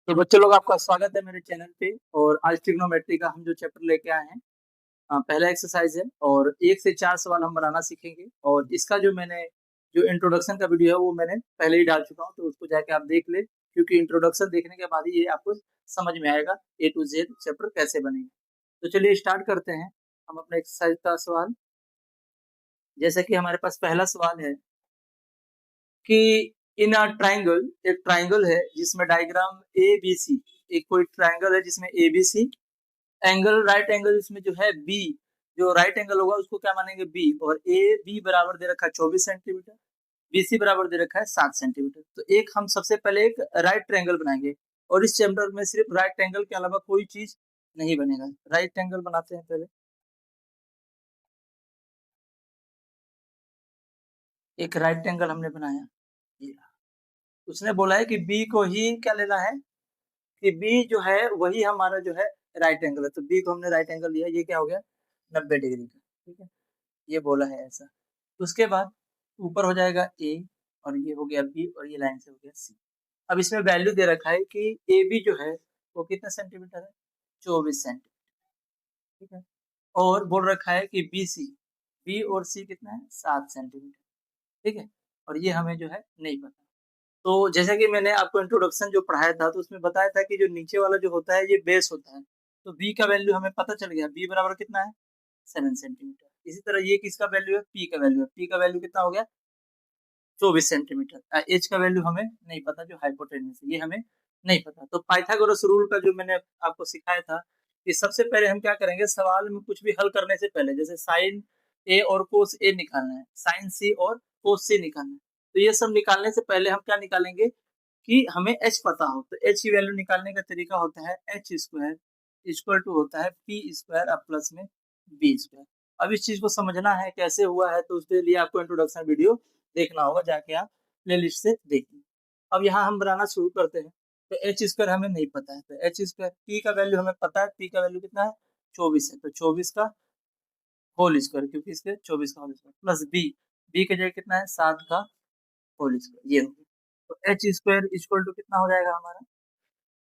तो बच्चों लोग, आपका स्वागत है मेरे चैनल पे। और आज ट्रिग्नोमेट्री का हम जो चैप्टर लेके आए हैं, पहला एक्सरसाइज है और 1 से 4 सवाल हम बनाना सीखेंगे। और इसका जो इंट्रोडक्शन का वीडियो है वो मैंने पहले ही डाल चुका हूँ, तो उसको जाके आप देख ले, क्योंकि इंट्रोडक्शन देखने के बाद ही ये आपको समझ में आएगा A to Z चैप्टर कैसे बनेगा। तो चलिए स्टार्ट करते हैं हम अपने एक्सरसाइज का सवाल। जैसे कि हमारे पास पहला सवाल है कि इन अ ट्राइंगल, एक ट्राइंगल है जिसमें डायग्राम ए बी सी, एक कोई ट्राइंगल है जिसमें A B C angle, right angle इसमें जो है बी, जो राइट एंगल होगा उसको क्या मानेंगे बी, और ए बी बराबर दे रखा है 24 सेंटीमीटर, बी सी बराबर दे रखा है 7 सेंटीमीटर। तो एक हम सबसे पहले एक राइट ट्रायंगल बनाएंगे, और इस चैप्टर में सिर्फ राइट ट्रायंगल के अलावा कोई चीज नहीं बनेगा। राइट ट्रायंगल बनाते हैं पहले। एक राइट ट्रायंगल हमने बनाया, ये उसने बोला है कि बी को ही क्या लेना है, कि बी जो है वही हमारा जो है राइट एंगल है। तो बी को हमने राइट एंगल लिया, ये क्या हो गया 90 डिग्री का। ठीक है, ये बोला है ऐसा। उसके बाद ऊपर हो जाएगा ए, और ये हो गया बी, और ये लाइन से हो गया सी। अब इसमें वैल्यू दे रखा है कि ए बी जो है वो कितना सेंटीमीटर है, 24 सेंटीमीटर। ठीक है, और बोल रखा है कि बी सी, बी और सी कितना है 7 सेंटीमीटर। ठीक है, और ये हमें जो है नहीं पता। तो जैसा कि मैंने आपको इंट्रोडक्शन जो पढ़ाया था, तो उसमें बताया था कि जो नीचे वाला जो होता है ये बेस होता है। तो बी का वैल्यू हमें पता चल गया, बी बराबर कितना है 7 सेंटीमीटर। इसी तरह ये किसका वैल्यू है, पी का वैल्यू है। पी का वैल्यू कितना हो गया 24 सेंटीमीटर। एच का वैल्यू हमें नहीं पता, जो हाइपोटेन्यूस है ये हमें नहीं पता। तो पाइथागोरस रूल का जो मैंने आपको सिखाया था कि सबसे पहले हम क्या करेंगे, सवाल में कुछ भी हल करने से पहले, जैसे साइन ए और कोस ए निकालना है, साइन सी और कोस सी निकालना है, तो ये सब निकालने से पहले हम क्या निकालेंगे कि हमें एच पता हो। तो एच की वैल्यू निकालने का तरीका होता है एच स्क्वायर इक्वल टू होता है पी स्क्वायर अब प्लस में बी स्क्वायर। अब इस चीज को समझना है कैसे हुआ है, तो उसके लिए आपको इंट्रोडक्शन वीडियो देखना होगा, जाके आप प्ले लिस्ट से देखिए। अब यहाँ हम बनाना शुरू करते हैं। तो एच स्क्वायर हमें नहीं पता है, तो एच स्क्वायर, पी का वैल्यू हमें पता है, पी का वैल्यू कितना है 24 है, तो 24 का होल स्क्वायर, क्योंकि इसके 24 का whole square plus B, B का जगह कितना है 7 का होल स्क्वायर, ये हो गया। तो एच स्क्वायर इक्वल टू कितना हो जाएगा हमारा,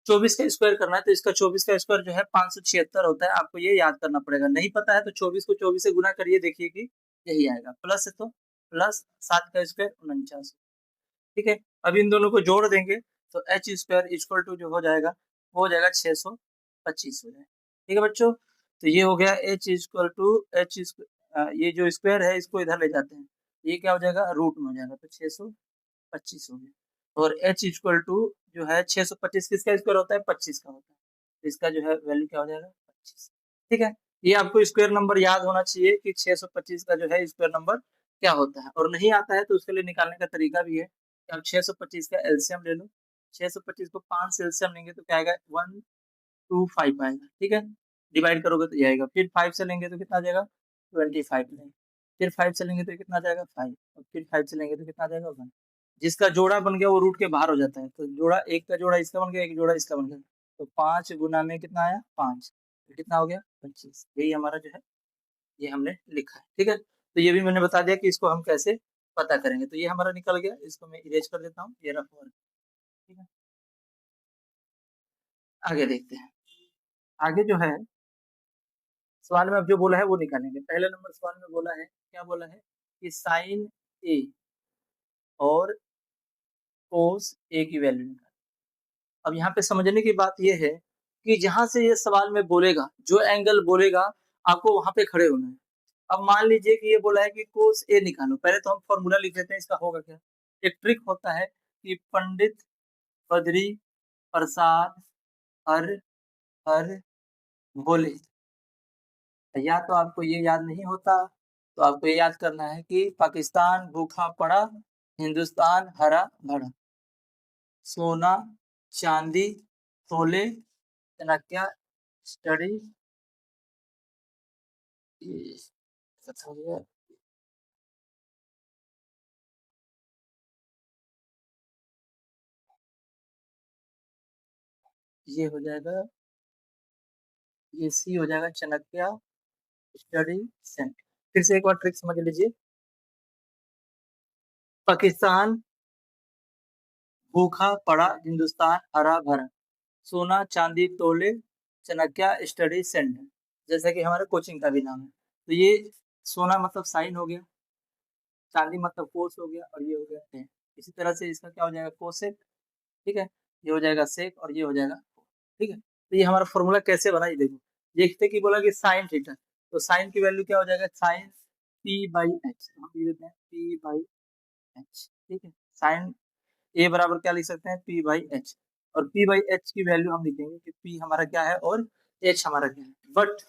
24 का स्क्वायर करना है, तो इसका 24 का स्क्वायर जो है 576 होता है। आपको ये याद करना पड़ेगा, नहीं पता है तो 24 को 24 से गुना करिए, देखिए कि यही आएगा। प्लस है तो प्लस 7 का स्क्वायर 49। ठीक है, अब इन दोनों को जोड़ देंगे तो एच स्क्वायर इक्वल टू जो हो जाएगा वो हो जाएगा 625 हो जाएगा। ठीक है बच्चों, तो ये हो गया एच इक्वल टू एच, ये जो स्क्वायर है इसको इधर ले जाते हैं, ये क्या हो जाएगा रूट में हो जाएगा, तो 625 हो गया। और एच इक्वल टू जो है 625 किसका स्क्वायर होता है 25 का होता है, तो इसका जो है वैल्यू क्या हो जाएगा 25। ठीक है, ये आपको स्क्वायर नंबर याद होना चाहिए कि 625 का जो है स्क्वायर नंबर क्या होता है। और नहीं आता है तो उसके लिए निकालने का तरीका भी है कि आप 625 का एलसीएम ले लो। 625 को 5 से एलसीएम लेंगे तो क्या आएगा 125 आएगा। ठीक है, डिवाइड करोगे तो ये आएगा। फिर 5 से लेंगे तो कितना आ जाएगा 25 लेंगे, फिर 5 से लेंगे तो कितना आ जाएगा 5, और फिर 5 से लेंगे तो कितना आ जाएगा 1। जिसका जोड़ा बन गया वो रूट के बाहर हो जाता है, तो जोड़ा एक का जोड़ा इसका बन गया, एक जोड़ा इसका बन गया, तो 5 गुना में कितना आया 5, तो कितना हो गया 25। यही हमारा जो है ये हमने लिखा है। ठीक है, तो ये भी मैंने बता दिया कि इसको हम कैसे पता करेंगे। तो ये हमारा निकल गया, इसको मैं इरेज कर देता हूँ, ये रफ वर्क। ठीक है, आगे देखते हैं। आगे जो है सवाल में अब जो बोला है वो निकालेंगे। पहले नंबर सवाल में बोला है, क्या बोला है कि साइन ए और कोस ए की वैल्यू निकाल। अब यहाँ पे समझने की बात यह है कि जहां से ये सवाल में बोलेगा, जो एंगल बोलेगा आपको वहां पे खड़े होना है। अब मान लीजिए कि ये बोला है कि कोस ए निकालो, पहले तो हम फॉर्मूला लिख लेते हैं, इसका होगा क्या। एक ट्रिक होता है कि पंडित बद्री प्रसाद हर हर बोले, या तो आपको ये याद नहीं होता तो आपको ये याद करना है कि पाकिस्तान भूखा पड़ा, हिंदुस्तान हरा भरा, सोना चांदी तोले, चाणक्य स्टडी, ये हो जाएगा, ये सी हो जाएगा चाणक्य स्टडी सेंटर। फिर से एक बार ट्रिक समझ लीजिए, पाकिस्तान भूखा पड़ा, हिंदुस्तान हरा भरा, सोना चांदी तोले चाणक्य स्टडी सेंटर, जैसा कि हमारे कोचिंग का भी नाम है। तो ये सोना मतलब साइन हो गया, चांदी मतलब कोस हो गया, और ये हो गया टेन। इसी तरह से इसका क्या हो जाएगा, कोसेक, ठीक है, ये हो जाएगा सेक और ये हो जाएगा, ठीक है। तो ये हमारा फॉर्मूला कैसे बना, ये देखो, देखते कि बोला कि साइन थीटा, तो साइन की वैल्यू क्या हो जाएगा, साइन पी बाई एच, हम लिख देते हैं पी बाई एच, ठीक है। साइन ए बराबर क्या लिख सकते हैं, पी बाई एच, और पी बाई एच की वैल्यू हम लिखेंगे कि पी हमारा क्या है और एच हमारा क्या है। बट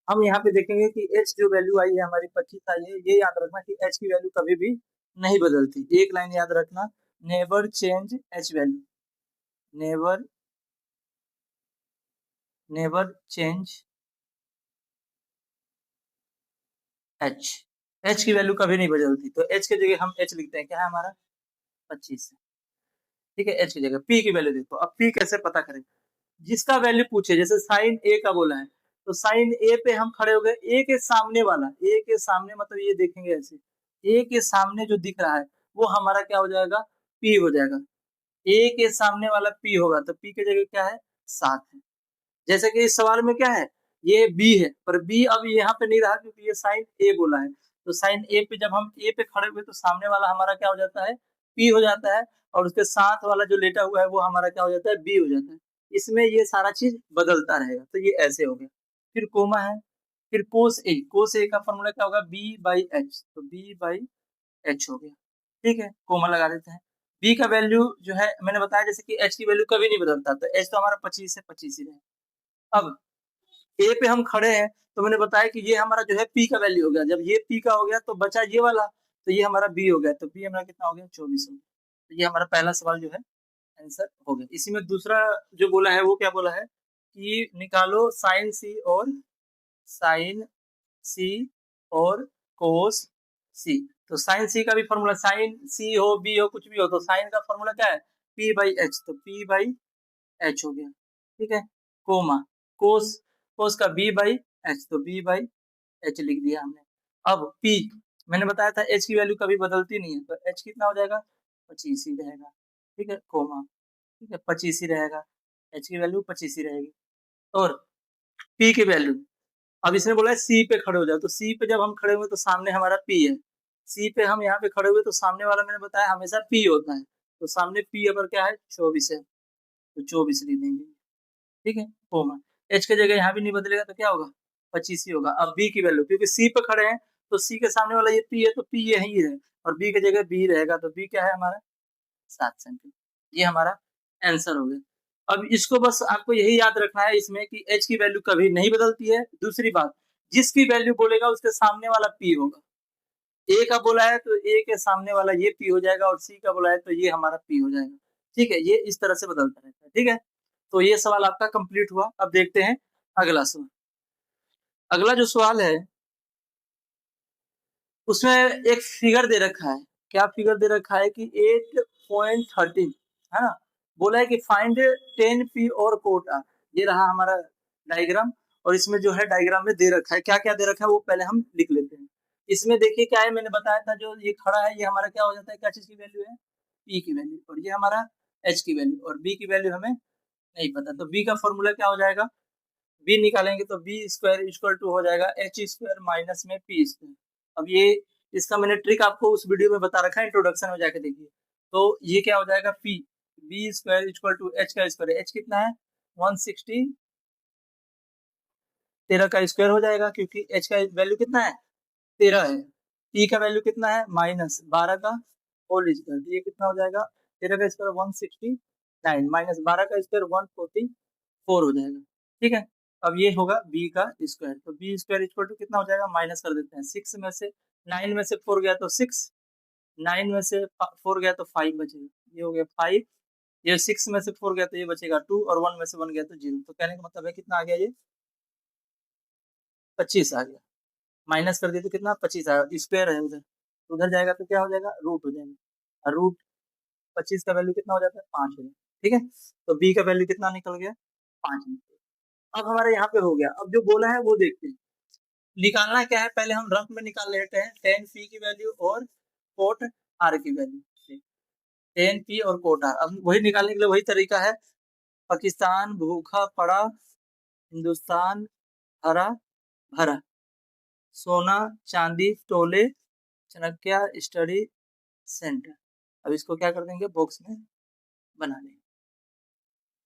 हम यहाँ पे देखेंगे कि एच जो वैल्यू आई है हमारी 25 आई है, ये याद रखना कि एच की वैल्यू कभी भी नहीं बदलती। एक लाइन याद रखना, never change H value, never never change H, H की वैल्यू कभी नहीं बदलती। तो एच की जगह हम एच लिखते हैं, क्या है हमारा 25, ठीक है। एच की जगह पी की वैल्यू देखो, अब पी कैसे पता करें, जिसका वैल्यू पूछे, जैसे साइन ए का बोला है, तो साइन ए पे हम खड़े हो गए, ए के सामने वाला, ए के सामने मतलब ये देखेंगे ऐसे, ए के सामने जो दिख रहा है वो हमारा क्या हो जाएगा, पी हो जाएगा। ए के सामने वाला पी होगा, तो पी की जगह क्या है, 7 है। जैसे कि इस सवाल में क्या है, ये बी है, पर बी अब यहाँ पे नहीं रहा क्योंकि ये साइन ए बोला है। तो साइन ए पे जब हम ए पे खड़े हुए तो सामने वाला हमारा क्या हो जाता है, पी हो जाता है, और उसके साथ वाला जो लेटा हुआ है वो हमारा क्या हो जाता है, बी हो जाता है। इसमें ये सारा चीज बदलता रहेगा, तो ये ऐसे हो गया। फिर कोमा है, फिर कोस ए का फॉर्मूला क्या होगा, बी बाई एच, तो बी बाई एच हो गया, ठीक है। कोमा लगा देते हैं। बी का वैल्यू जो है मैंने बताया, जैसे कि एच की वैल्यू कभी नहीं बदलता, तो एच तो हमारा 25 है, 25 ही रहेगा। अब ए पे हम खड़े हैं, तो मैंने बताया कि ये हमारा जो है पी का वैल्यू हो गया, जब ये पी का हो गया तो बचा ये वाला, तो ये हमारा बी हो गया, तो बी हमारा कितना हो गया, 24 हो गया। तो ये हमारा पहला सवाल जो है आंसर हो गया। इसी में दूसरा जो बोला है वो क्या बोला है कि निकालो साइन सी और कोस सी। तो साइन सी का भी फॉर्मूला, साइन सी हो बी हो कुछ भी हो, तो साइन का फॉर्मूला क्या है, पी बाई एच, तो पी बाई एच हो गया, ठीक है। कोमा कोस कोस का बी बाई एच, तो बी बाई एच लिख दिया हमने। अब पी मैंने बताया था एच की वैल्यू कभी बदलती नहीं है, तो एच कितना हो जाएगा, 25 ही रहेगा, ठीक है। कोमा, ठीक है, 25 ही रहेगा, एच की वैल्यू 25 ही रहेगी। और पी की वैल्यू, अब इसने बोला है सी पे खड़े हो जाओ, तो सी पे जब हम खड़े हुए तो सामने हमारा पी है, सी पे हम यहाँ पे खड़े हुए तो सामने वाला मैंने बताया हमेशा पी होता है, तो सामने पी अगर क्या है 24 है, तो 24 लिख देंगे, ठीक है। कोमा एच की जगह यहाँ भी नहीं बदलेगा तो क्या होगा, 25 ही होगा। अब बी की वैल्यू, क्योंकि सी पे खड़े हैं तो सी के सामने वाला ये पी है, तो पी यही है, और बी की जगह बी रहेगा, तो बी क्या है हमारा 7 सेंटीमीटर, ये हमारा आंसर हो गया। अब इसको बस आपको यही याद रखना है इसमें कि एच की वैल्यू कभी नहीं बदलती है। दूसरी बात, जिसकी वैल्यू बोलेगा उसके सामने वाला पी होगा। ए का बोला है तो ए के सामने वाला ये पी हो जाएगा, और सी का बोला है तो ये हमारा पी हो जाएगा, ठीक है। ये इस तरह से बदलता रहता है, ठीक है। तो ये सवाल आपका कंप्लीट हुआ। अब देखते हैं अगला सवाल। अगला जो सवाल है उसमें एक फिगर दे रखा है, क्या फिगर दे रखा है कि 8.13 है ना, बोला है कि फाइंड 10 पी और कोटा। ये रहा हमारा डायग्राम, और इसमें जो है डायग्राम में दे रखा है, क्या क्या दे रखा है वो पहले हम लिख लेते हैं। इसमें देखिए क्या है, मैंने बताया था जो ये खड़ा है ये हमारा क्या हो जाता है, क्या चीज की वैल्यू है, पी की वैल्यू, और ये हमारा एच की वैल्यू, और बी की वैल्यू हमें नहीं पता। तो बी का फॉर्मूला क्या हो जाएगा, बी निकालेंगे तो बी स्क्वायर इक्वल टू हो जाएगा एच स्क्वायर माइनस में पी स्क्वायर। अब ये इसका मैंने ट्रिक आपको उस वीडियो में बता रखा है, इंट्रोडक्शन में जाके देखिए। तो ये क्या हो जाएगा, P B square equal to H का स्क्वायर, एच कितना है 160, 13 का स्क्वायर हो जाएगा, क्योंकि एच का वैल्यू कितना है 13 है। पी का वैल्यू कितना है -12 का होल स्क्वायर, ये कितना हो जाएगा 13 का स्क्वायर 169 माइनस 12 का स्क्वायर 144 हो जाएगा, ठीक है। अब ये होगा बी का स्क्वायर, तो बी स्क्वायर इक्वल टू कितना हो जाएगा, माइनस कर देते हैं 6 में से 9 में से 4 गया तो 6, 9 में से 4 गया तो 5 बचेगा, ये हो गया 5, ये 6 में से 4 गया तो ये बचेगा 2, और 1 में से 1 गया तो 0। तो कहने का मतलब है कितना आ गया, ये 25 आ गया। माइनस कर दिए तो कितना 25 आया, स्क्वायर है उधर, तो उधर जाएगा तो क्या हो जाएगा, रूट हो जाएगा, और रूट 25 का वैल्यू कितना हो जाता है 5 हो जाएगा, ठीक है। तो बी का वैल्यू कितना निकल गया 5। अब हमारे यहाँ पे हो गया। अब जो बोला है वो देखते हैं, निकालना क्या है, पहले हम रफ में निकाल लेते हैं 10 पी की वैल्यू और कोट आर की वैल्यू, 10 पी और कोट आर। अब वही निकालने के लिए वही तरीका है, पाकिस्तान भूखा पड़ा, हिंदुस्तान हरा भरा, सोना चांदी टोले चाणक्य स्टडी सेंटर। अब इसको क्या कर देंगे, बॉक्स में बना लेंगे।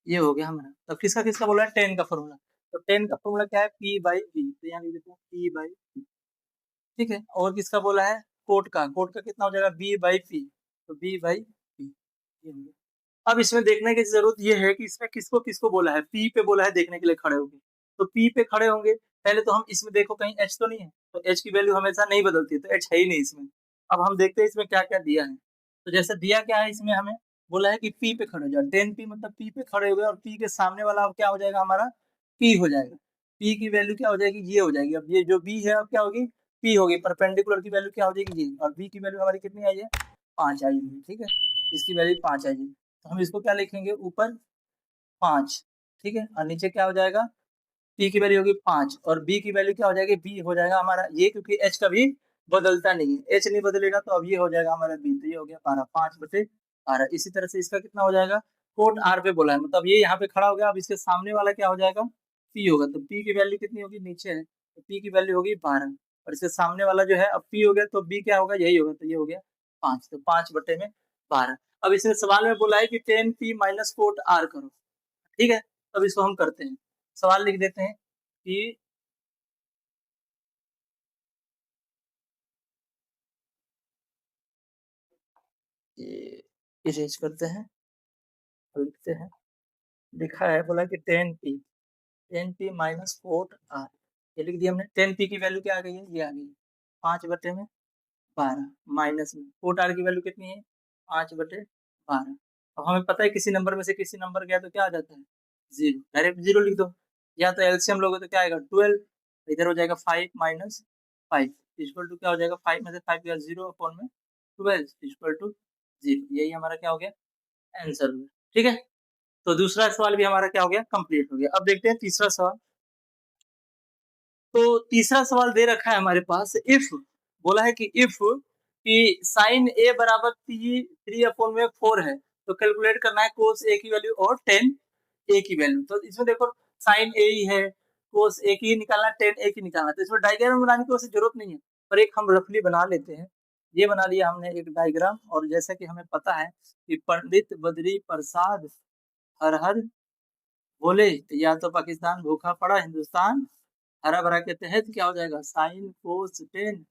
ये हो गया हमारा। तो किसका किसका बोला है, 10 का फॉर्मूला। तो 10 का फॉर्मूला क्या है, P बाई बी, तो यहाँ लिख देते हैं P बाई बी, ठीक है। और किसका बोला है, कोट का कितना हो जाएगा, B बाई पी, तो B बाई पी। अब इसमें देखने की जरूरत ये है कि इसमें किसको किसको बोला है, P पे बोला है देखने के लिए खड़े होंगे, तो P पे खड़े होंगे। पहले तो हम इसमें देखो कहीं H तो नहीं है, तो H की वैल्यू हमेशा नहीं बदलती है, तो H है ही नहीं इसमें। अब हम देखते हैं इसमें क्या क्या दिया है। तो जैसे दिया क्या है इसमें, हमें बोला है कि P पे खड़े हो जाओ, 10P मतलब P पे खड़े हो गए, और P के सामने वाला अब क्या हो जाएगा हमारा, P हो जाएगा। P की वैल्यू क्या हो जाएगी, ये हो जाएगी। अब ये जो B है अब क्या होगी, P होगी। परपेंडिकुलर की वैल्यू क्या हो जाएगी, ये। और B की वैल्यू हमारी कितनी आई है, 5 आई है, ठीक है। इसकी वैल्यू 5 आई है, तो हम इसको क्या लिखेंगे, ऊपर 5, ठीक है, और नीचे क्या हो जाएगा, P की वैल्यू होगी 5, और B की वैल्यू क्या हो जाएगी, B हो जाएगा हमारा ये, क्योंकि H कभी बदलता नहीं है, H नहीं बदलेगा, तो अब ये हो जाएगा हमारा B, तो ये हो गया 12, 5/12। इसी तरह से इसका कितना हो जाएगा, कोट R पे बोला है, मतलब ये यहाँ पे खड़ा हो गया। अब इसके सामने वाला क्या हो जाएगा, P होगा, तो P की वैल्यू कितनी होगी, नीचे है, तो P की वैल्यू होगी 12, और इसके सामने वाला जो है अब P हो गया, तो B क्या होगा, यही होगा, तो ये हो गया 5, तो 5/12। अब इसमें सवाल में बोला है कि 10P माइनस कोट R करो, ठीक है। अब इसको हम करते हैं, सवाल लिख देते हैं कि ये इरेज करते हैं, लिखते हैं, लिखा है, बोला कि 10P माइनस कोट R, ये लिख दिया हमने। 10P की वैल्यू क्या आ गई है, ये आ गई 5/12, माइनस में कोट R की वैल्यू कितनी है, 5/12। अब हमें पता है किसी नंबर में से किसी नंबर गया तो क्या आ जाता है, 0, डायरेक्ट 0 लिख दो। या तो एलसीएम लोगे तो क्या आएगा, 12, इधर हो जाएगा 5 माइनस 5 इक्वल टू क्या हो जाएगा, 5 में से 5 गया 0/12 इक्वल टू 0। यही हमारा क्या हो गया, आंसर हो गया, ठीक है। तो दूसरा सवाल भी हमारा क्या हो गया, कंप्लीट हो गया। अब देखते हैं तीसरा सवाल। तो तीसरा सवाल दे रखा है हमारे पास, इफ बोला है कि इफ कि साइन ए बराबर 3/4 है, तो कैलकुलेट करना है कोस ए की वैल्यू और टेन ए की वैल्यू। तो इसमें देखो साइन ए ही है, कोस ए की निकालना, टेन ए की निकालना, तो इसमें डायग्राम बनाने की वैसे जरूरत नहीं है, पर एक हम रफली बना लेते हैं। ये बना लिया हमने एक डायग्राम, और जैसा कि हमें पता है कि पंडित बद्री प्रसाद हर हर बोले, या तो पाकिस्तान भूखा पड़ा, हिंदुस्तान हरा भरा के तहत क्या हो जाएगा, साइन कोस टेन,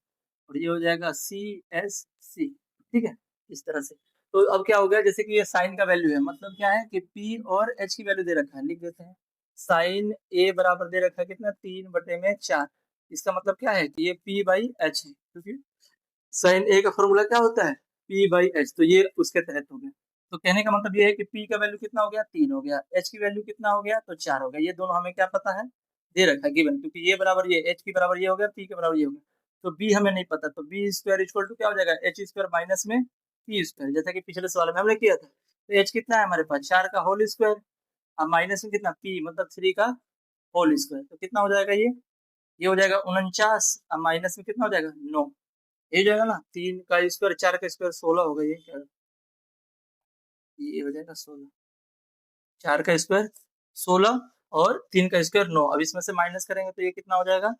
और ये हो जाएगा CSC, ठीक है, इस तरह से। तो अब क्या हो गया, जैसे कि ये साइन का वैल्यू है, मतलब क्या है कि P और H की वैल्यू दे रखा है, लिख देते हैं। साइन A बराबर दे रखा है कितना, 3/4। इसका मतलब क्या है कि ये P/H है, क्योंकि साइन A का फॉर्मूला क्या होता है, P/H, तो ये उसके तहत हो गया। तो कहने का मतलब ये है कि P का वैल्यू कितना हो गया, 3 हो गया, H की वैल्यू कितना हो गया, तो 4 हो गया। ये दोनों हमें क्या पता है, दे रखा है गिवन, क्योंकि ये बराबर ये, H की बराबर ये हो गया, P के बराबर ये हो गया। तो B हमें नहीं पता, तो B² इक्वल टू क्या हो जाएगा, H² माइनस में P², जैसा कि पिछले सवाल में हमने किया था। तो H कितना है हमारे पास, 4 का होल स्क्वायर, और माइनस में कितना, P मतलब 3 का होल स्क्वायर, तो कितना हो जाएगा ये हो जाएगा 49, और माइनस में कितना हो जाएगा 9, ये हो जाएगा ना, 3 का स्क्वायर 4 का स्क्वायर 16 होगा, ये हो जाएगा 16, 4 का स्क्वायर 16 और 3 का स्क्वायर 9। अब इसमें से माइनस करेंगे तो ये कितना हो जाएगा,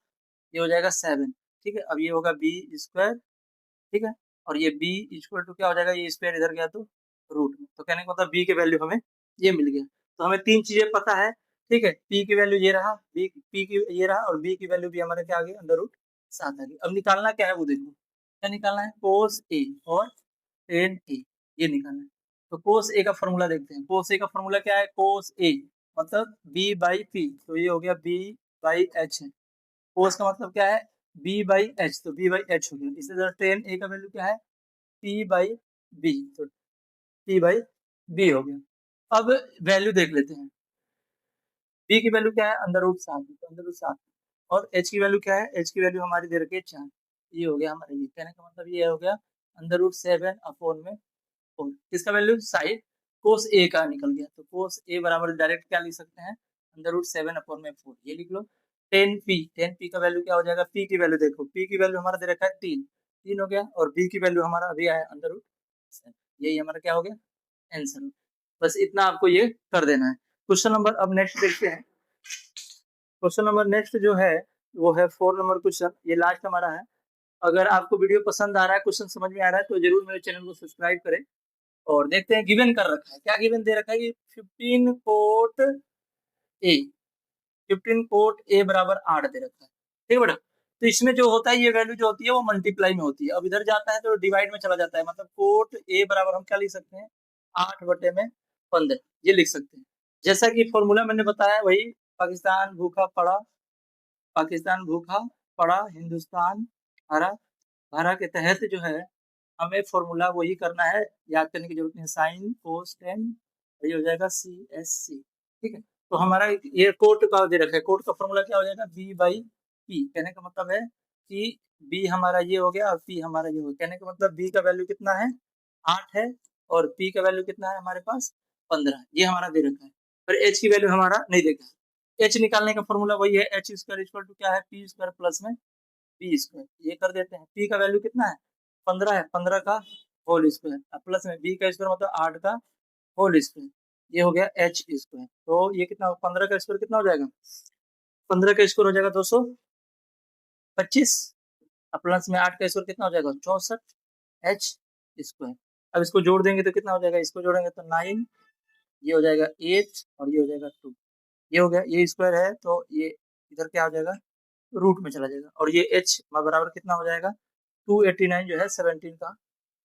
ये हो जाएगा 7, ठीक है। अब ये होगा B², ठीक है, और ये B इक्वल टू क्या हो जाएगा, ये स्क्वायर इधर गया तो रूट में, तो कहने का मतलब B की वैल्यू हमें ये मिल गया। तो हमें 3 चीजें पता है, ठीक है, P की वैल्यू ये रहा, P की ये रहा, और B की वैल्यू भी हमारे क्या आ गई, √7 आ गई। अब निकालना क्या है वो देखो, क्या निकालना है, कोस A और टेन A, ये निकालना है। तो कोस A का फॉर्मूला देखते हैं। कोस A का फॉर्मूला क्या है, कोस A मतलब B/P, तो ये हो गया B/H है। कोस का मतलब क्या है, B/H, तो B/H हो गया। इसी तरह टेन A का वैल्यू क्या है, P/B, तो P/B हो गया। अब वैल्यू देख लेते हैं। B की वैल्यू क्या है, √7, तो √7, और H की वैल्यू क्या है, H की वैल्यू हमारी दे रखी है 4, ये हो गया हमारा। ये कहने का मतलब ये हो गया √7/4। किसका वैल्यू, साइन कोस A का निकल गया, तो कोस A बराबर डायरेक्ट क्या लिख सकते हैं, √7/4, ये लिख लो। 10P का वैल्यू क्या हो जाएगा, P की वैल्यू देखो, P की वैल्यू हमारा दे रखा है 3 हो गया, और B की वैल्यू हमारा अभी आया √7, यही हमारा क्या हो गया, आंसर। बस इतना आपको ये कर देना है। क्वेश्चन नंबर अब नेक्स्ट देखते हैं। क्वेश्चन नंबर नेक्स्ट जो है वो है 4 नंबर क्वेश्चन, ये लास्ट हमारा है। अगर आपको वीडियो पसंद आ रहा है, क्वेश्चन समझ में आ रहा है, तो जरूर मेरे चैनल को सब्सक्राइब करें। और देखते हैं गिवन कर रखा है, क्या गिवन दे रखा है कि 15 कोट ए 15 कोट ए बराबर 8 दे रखा है। ठीक है बेटा, तो इसमें जो होता है ये वैल्यू जो होती है वो मल्टीप्लाई में होती है। अब इधर जाता है तो डिवाइड में चला जाता है, मतलब कोट ए बराबर हम क्या लिख सकते हैं 8/15 ये लिख सकते हैं। जैसा कि फॉर्मूला मैंने बताया वही, पाकिस्तान भूखा पड़ा, पाकिस्तान भूखा पड़ा, हिंदुस्तान हरा भरा के तहत जो है हमें फॉर्मूला वही करना है, याद करने की जरूरत नहीं। साइन कोस टेन ये हो जाएगा CSC। ठीक है, तो हमारा ये कोट का दे रखा है, कोट का फॉर्मूला क्या हो जाएगा B/P। कहने का मतलब है कि B हमारा ये हो गया और P हमारा ये हो गया। कहने का मतलब B का वैल्यू कितना है 8 है और P का वैल्यू कितना है हमारे पास 15, ये हमारा दे रखा है। पर H की वैल्यू हमारा नहीं देखा है। H निकालने का फॉर्मूला वही है, H स्क्वायर इक्वल टू क्या है P² प्लस में B स्क्वायर। ये कर देते हैं, P का वैल्यू कितना है 15 है, 15 का होल स्क्वायर प्लस में B का स्क्वायर मतलब 8 का होल स्क्वायर, ये हो गया H स्क्वायर। तो ये कितना 15 का स्क्वायर कितना हो जाएगा 15 का स्क्वायर हो जाएगा 225 प्लस में 8 का स्क्वायर कितना हो जाएगा 64 H स्क्वायर। अब इसको जोड़ देंगे तो कितना हो जाएगा, इसको जोड़ेंगे तो 9, ये हो जाएगा 8 और ये हो जाएगा 2, ये हो गया, ये स्क्वायर है तो ये इधर क्या हो जाएगा रूट में चला जाएगा। और ये H बराबर कितना हो जाएगा 289 जो है 17 का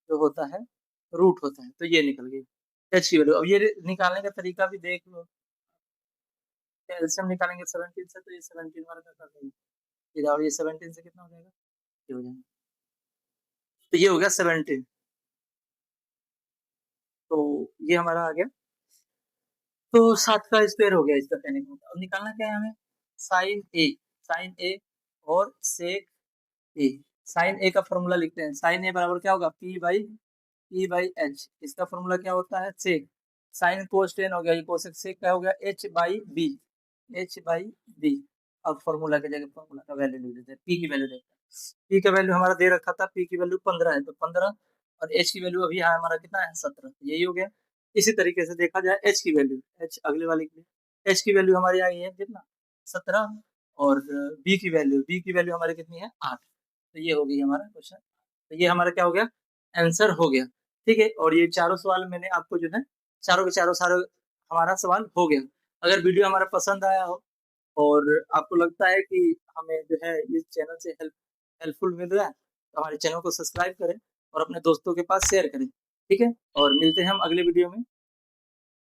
जो होता है रूट होता है, तो ये निकल गई H की वैल्यू। अब ये निकालने का तरीका भी देख लो, एलसीएम निकालेंगे 17 से तो ये 17 वाला का कर देंगे, और ये 17 से कितना हो जाएगा ये हो जाएगा, तो ये हो गया 17। तो ये हमारा आ गया, तो 7 का स्क्वायर हो गया इसका कहने का मतलब। अब निकालना क्या है हमें साइन ए और सेक ए। साइन ए का फॉर्मूला लिखते हैं, साइन ए बराबर क्या होगा P/H। इसका फॉर्मूला क्या होता है सेक। साइन कोस टेन हो गया, ये कोसेक, सेक क्या हो गया H/B। अब फॉर्मूला की जगह फॉर्मूला का वैल्यू ले लेते हैं, P की वैल्यू देते हैं। P का वैल्यू हमारा दे रखा था, P की वैल्यू 15 है तो 15 और H की वैल्यू अभी हमारा कितना है 17, यही हो गया। इसी तरीके से देखा जाए H की वैल्यू, H अगले वाले के लिए H की वैल्यू हमारी आई है कितना 17 और B की वैल्यू हमारी कितनी है 8। तो ये हो गई हमारा क्वेश्चन, तो ये हमारा क्या हो गया आंसर हो गया। ठीक है, और ये चारों सवाल मैंने आपको जो है चारों के चारों सारे हमारा सवाल हो गया। अगर वीडियो हमारा पसंद आया हो और आपको लगता है कि हमें जो है इस चैनल से हेल्पफुल मिल रहा है तो हमारे चैनल को सब्सक्राइब करें और अपने दोस्तों के पास शेयर करें। ठीक है, और मिलते हैं हम अगले वीडियो में।